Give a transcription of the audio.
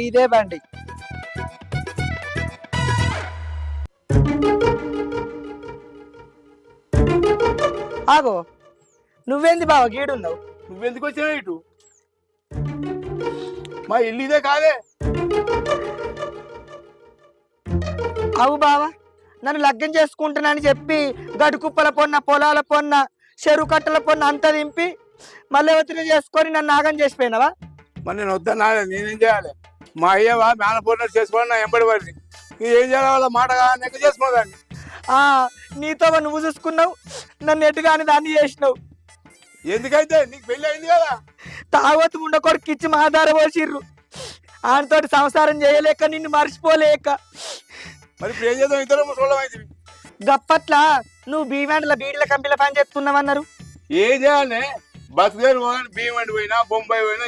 ఇదే బండి. ఆగో, నువ్వేంది బావ గీడున్నావు? నువ్వెందుకు వచ్చినావు ఇటు? మా ఇల్లు ఇదే కాదే. అవు బావా, నన్ను లగ్గం చేసుకుంటున్నానని చెప్పి గడుకుప్పల పొన్న, పొలాల పొన్న, చెరువు కట్టల పొన్న అంతా దింపి మళ్ళీ ఒత్తిడి చేసుకొని నన్ను నాగం చేసిపోయినావా? మరి నేను వద్దన్నా, నేనేం చేయాలి? మా అయ్యవా మేనపూర్ణ చేసుకోవాలి, నా ఎంబడి పడింది. ఏం చేయాలి? వాళ్ళ మాట నెక్క చేసుకోదాన్ని. నీతో నువ్వు చూసుకున్నావు, నన్ను ఎటుగాని దాన్ని చేసినావు. ఎందుకైతే నీకు పెళ్లి అయింది కదా. తాగొత్తు ఉండకొడుకు ఇచ్చి మహాదార పోసిర్రు. ఆయనతోటి సంసారం చేయలేక, నిన్ను మర్చిపోలేక. మరి ఇప్పుడు ఏం చేద్దాం? ఇద్దరు ముసలోళ్ళమైంది. గప్పట్ల నువ్వు భీమాండ్ల బీడీల కంపెనీల పని చేస్తున్నావన్నారు. ఏం చేయాలి? బతుకుదేరు బియ్యం వండి పోయినా, బొంబాయి పోయినా